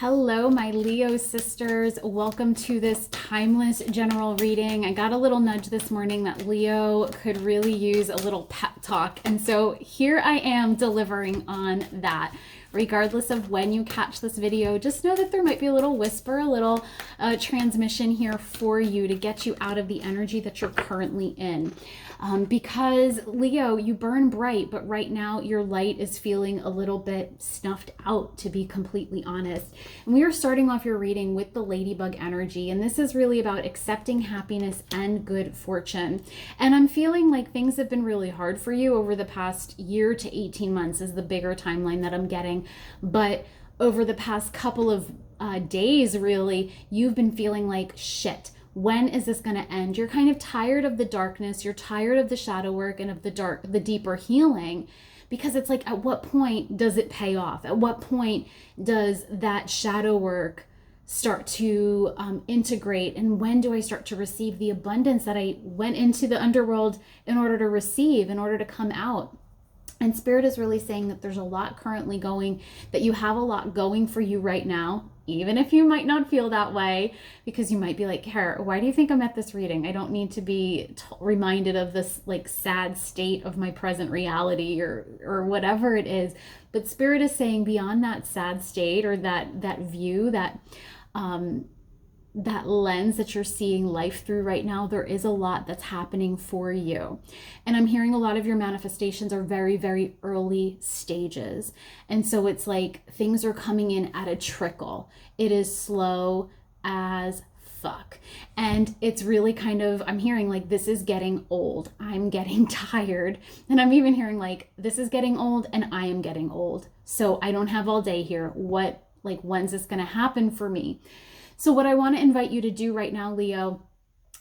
Hello, my Leo sisters. Welcome to this timeless general reading. I got a little nudge this morning that Leo could really use a little pep talk. And so here I am delivering on that. Regardless of when you catch this video, just know that there might be a little whisper, a little transmission here for you to get you out of the energy that you're currently in. Because Leo, you burn bright, but right now your light is feeling a little bit snuffed out, to be completely honest. And we are starting off your reading with the ladybug energy, and this is really about accepting happiness and good fortune. And I'm feeling like things have been really hard for you over the past year to 18 months is the bigger timeline that I'm getting. But over the past couple of days, really, you've been feeling like shit. When is this going to end? You're kind of tired of the darkness. You're tired of the shadow work and of the deeper healing, because it's like, at what point does it pay off? At what point does that shadow work start to integrate? And when do I start to receive the abundance that I went into the underworld in order to receive, in order to come out? And Spirit is really saying that there's a lot currently going, that you have a lot going for you right now, even if you might not feel that way, because you might be like, Kara, why do you think I'm at this reading? I don't need to be reminded of this like sad state of my present reality or whatever it is. But Spirit is saying beyond that sad state, or that view, that lens that you're seeing life through right now, there is a lot that's happening for you. And I'm hearing a lot of your manifestations are very, very early stages. And so it's like things are coming in at a trickle. It is slow as fuck. And it's really kind of, I'm hearing like, this is getting old. I'm getting tired. And I'm even hearing like, this is getting old and I am getting old. So I don't have all day here. When's this going to happen for me? So what I want to invite you to do right now, Leo,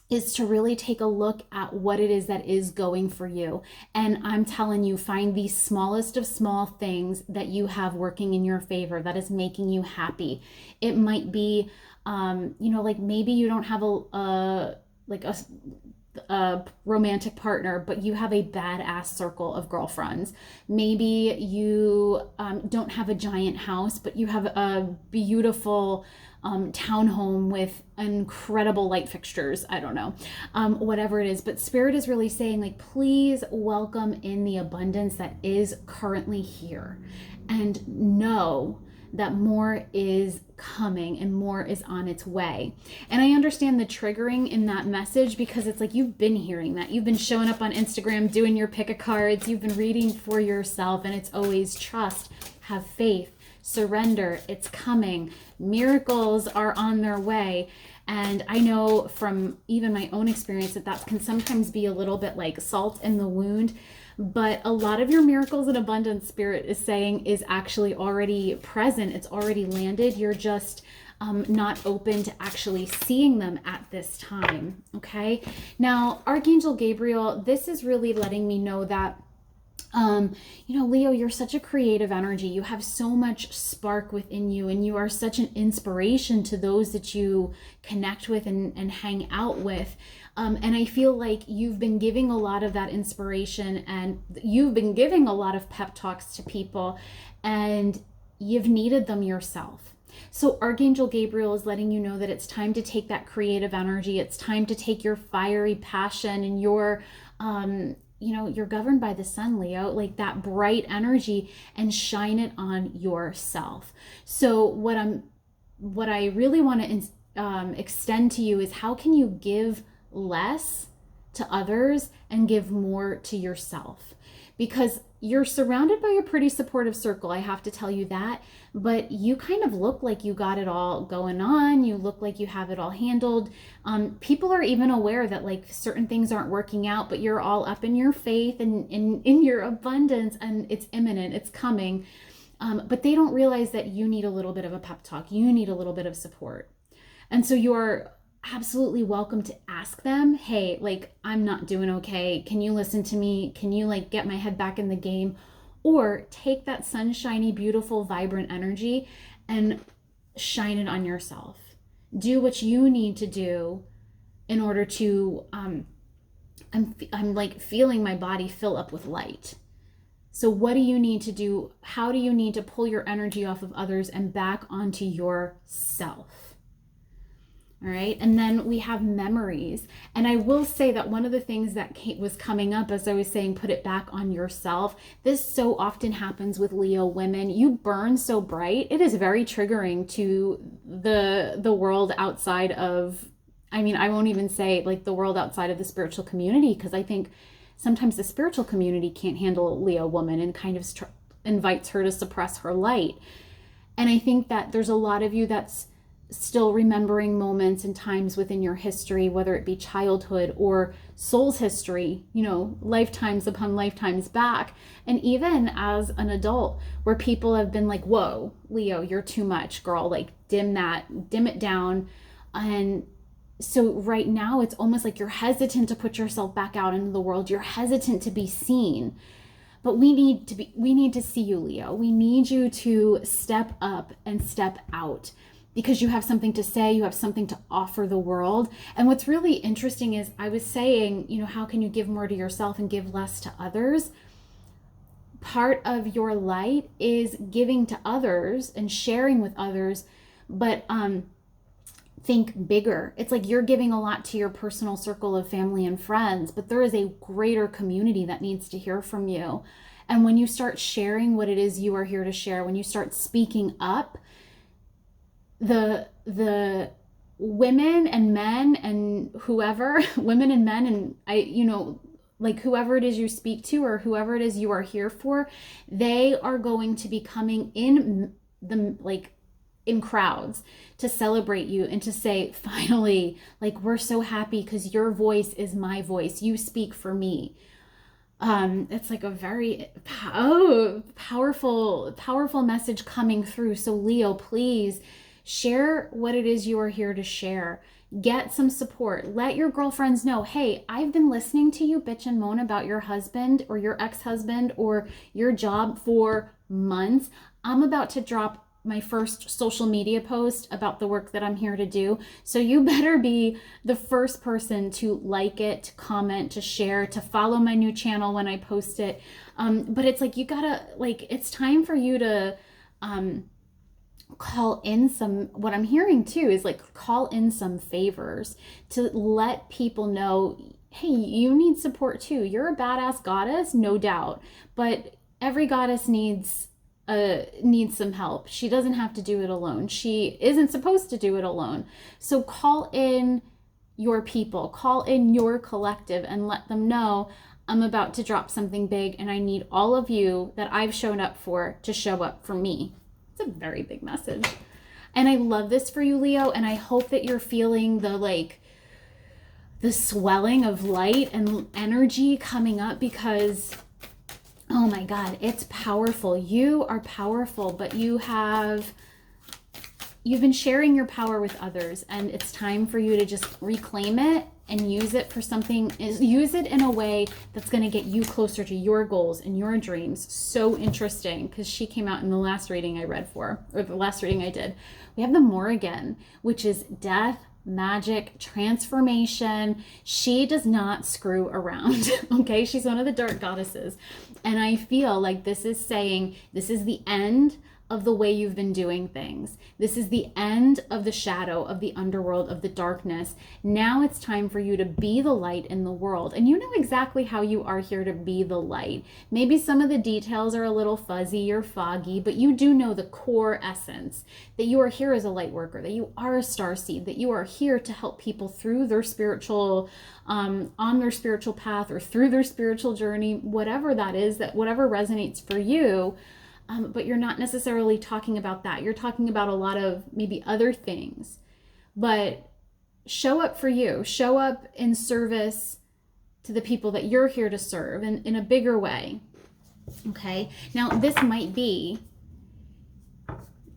is to really take a look at what it is that is going for you. And I'm telling you, find the smallest of small things that you have working in your favor that is making you happy. It might be, like maybe you don't have a romantic partner, but you have a badass circle of girlfriends. Maybe you don't have a giant house, but you have a beautiful townhome with incredible light fixtures. I don't know, whatever it is. But Spirit is really saying, like, please welcome in the abundance that is currently here, and know that more is coming and more is on its way. And I understand the triggering in that message, because it's like you've been hearing that. You've been showing up on Instagram doing your pick of cards. You've been reading for yourself, and it's always trust, have faith, surrender, it's coming. Miracles are on their way. And I know from even my own experience that can sometimes be a little bit like salt in the wound. But a lot of your miracles and abundance, Spirit is saying, is actually already present. It's already landed. You're just not open to actually seeing them at this time. Okay. Now, Archangel Gabriel, this is really letting me know that Leo, you're such a creative energy. You have so much spark within you, and you are such an inspiration to those that you connect with and hang out with. And I feel like you've been giving a lot of that inspiration, and you've been giving a lot of pep talks to people, and you've needed them yourself. So Archangel Gabriel is letting you know that it's time to take that creative energy. It's time to take your fiery passion and your, you're governed by the sun, Leo, like that bright energy, and shine it on yourself. So what I really want to extend to you is, how can you give less to others and give more to yourself? Because you're surrounded by a pretty supportive circle, I have to tell you that, but you kind of look like you got it all going on. You look like you have it all handled. People are even aware that like certain things aren't working out, but you're all up in your faith and in your abundance, and it's imminent, it's coming. But they don't realize that you need a little bit of a pep talk. You need a little bit of support. And so you're absolutely welcome to ask them, hey, like, I'm not doing okay. Can you listen to me? Can you like get my head back in the game? Or take that sunshiny, beautiful, vibrant energy and shine it on yourself. Do what you need to do in order to, I'm like feeling my body fill up with light. So what do you need to do? How do you need to pull your energy off of others and back onto yourself? All right. And then we have memories. And I will say that one of the things that was coming up as I was saying, put it back on yourself. This so often happens with Leo women. You burn so bright. It is very triggering to the world outside of, I mean, I won't even say like the world outside of the spiritual community, because I think sometimes the spiritual community can't handle a Leo woman and kind of invites her to suppress her light. And I think that there's a lot of you that's still remembering moments and times within your history, whether it be childhood or soul's history, you know, lifetimes upon lifetimes back. And even as an adult, where people have been like, whoa, Leo, you're too much, girl, like dim it down. And so right now it's almost like you're hesitant to put yourself back out into the world. You're hesitant to be seen. But we need to see you, Leo. We need you to step up and step out, because you have something to say, you have something to offer the world. And what's really interesting is I was saying, you know, how can you give more to yourself and give less to others? Part of your light is giving to others and sharing with others, but think bigger. It's like you're giving a lot to your personal circle of family and friends, but there is a greater community that needs to hear from you. And when you start sharing what it is you are here to share, when you start speaking up, the women and men and whoever, women and men and like whoever it is you speak to or whoever it is you are here for, they are going to be coming in in crowds to celebrate you and to say, finally, like, we're so happy because your voice is my voice. You speak for me. It's like a very powerful message coming through. So Leo, please share what it is you are here to share. Get some support. Let your girlfriends know, hey, I've been listening to you bitch and moan about your husband or your ex-husband or your job for months. I'm about to drop my first social media post about the work that I'm here to do. So you better be the first person to like it, to comment, to share, to follow my new channel when I post it. But it's like, you gotta, like, it's time for you to call in some, what I'm hearing too is like call in some favors to let people know, hey, you need support too. You're a badass goddess, no doubt, but every goddess needs some help. She doesn't have to do it alone. She isn't supposed to do it alone. So call in your people, call in your collective and let them know, I'm about to drop something big and I need all of you that I've shown up for to show up for me. It's a very big message. And I love this for you, Leo. And I hope that you're feeling the swelling of light and energy coming up, because oh my God, it's powerful. You are powerful, but you've been sharing your power with others, and it's time for you to just reclaim it and use it for something, use it in a way that's going to get you closer to your goals and your dreams. So interesting, because she came out in the last reading I read or the last reading I did. We have the Morrigan, which is death, magic, transformation. She does not screw around. Okay, she's one of the dark goddesses, and I feel like this is saying this is the end of the way you've been doing things. This is the end of the shadow, of the underworld, of the darkness. Now it's time for you to be the light in the world. And you know exactly how you are here to be the light. Maybe some of the details are a little fuzzy or foggy, but you do know the core essence, that you are here as a light worker, that you are a starseed, that you are here to help people through their spiritual, on their spiritual path or through their spiritual journey, whatever that is, that whatever resonates for you. But you're not necessarily talking about that. You're talking about a lot of maybe other things. But show up for you. Show up in service to the people that you're here to serve in a bigger way. Okay? Now, this might be,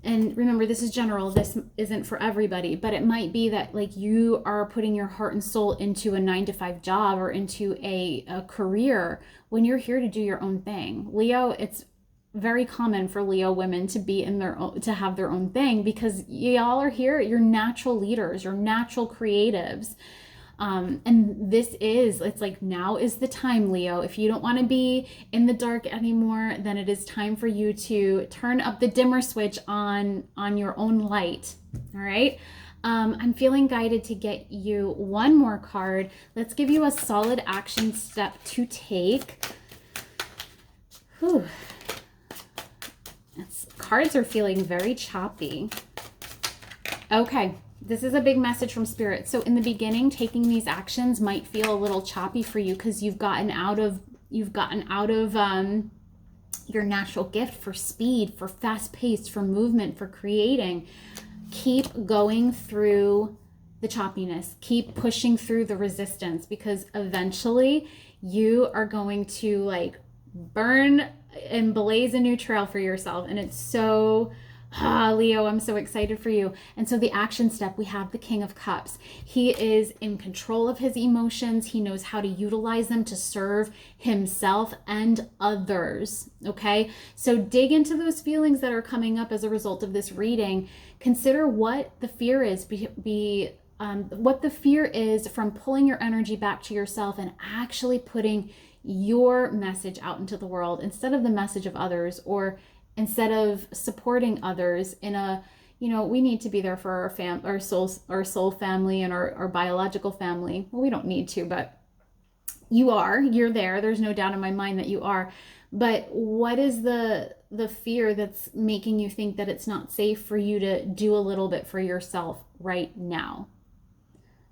and remember, this is general. This isn't for everybody. But it might be that like you are putting your heart and soul into a 9-to-5 job or into a career when you're here to do your own thing. Leo, it's very common for Leo women to be in their own, to have their own thing, because y'all are here, you're natural leaders, you're natural creatives. And it's like, now is the time, Leo. If you don't want to be in the dark anymore, then it is time for you to turn up the dimmer switch on your own light. All right. I'm feeling guided to get you one more card. Let's give you a solid action step to take. Whew. Cards are feeling very choppy. Okay, this is a big message from Spirit. So in the beginning, taking these actions might feel a little choppy for you because you've gotten out of your natural gift for speed, for fast pace, for movement, for creating. Keep going through the choppiness. Keep pushing through the resistance, because eventually you are going to like burn and blaze a new trail for yourself. And it's so, Leo, I'm so excited for you. And so the action step, we have the King of Cups. He is in control of his emotions. He knows how to utilize them to serve himself and others. Okay. So dig into those feelings that are coming up as a result of this reading. Consider what the fear is, what the fear is from pulling your energy back to yourself and actually putting your message out into the world instead of the message of others, or instead of supporting others in a, we need to be there for our soul family and our biological family. Well, we don't need to, but you're there. There's no doubt in my mind that you are. But what is the fear that's making you think that it's not safe for you to do a little bit for yourself right now?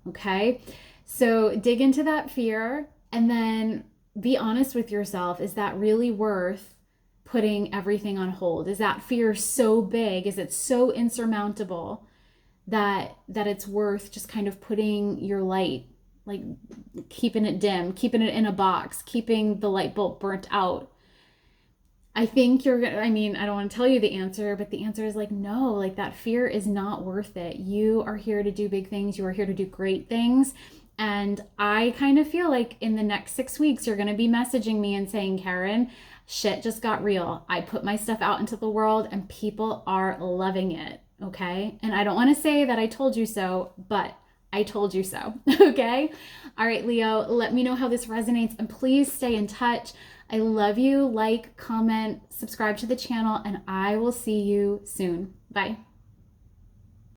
Okay. So dig into that fear and then be honest with yourself. Is that really worth putting everything on hold? Is that fear so big? Is it so insurmountable that it's worth just kind of putting your light, like keeping it dim, keeping it in a box, keeping the light bulb burnt out? I think I don't want to tell you the answer, but the answer is like, no, like that fear is not worth it. You are here to do big things. You are here to do great things. And I kind of feel like in the next 6 weeks, you're going to be messaging me and saying, Karen, shit just got real. I put my stuff out into the world and people are loving it. Okay. And I don't want to say that I told you so, but I told you so. Okay. All right, Leo, let me know how this resonates and please stay in touch. I love you. Like, comment, subscribe to the channel, and I will see you soon. Bye.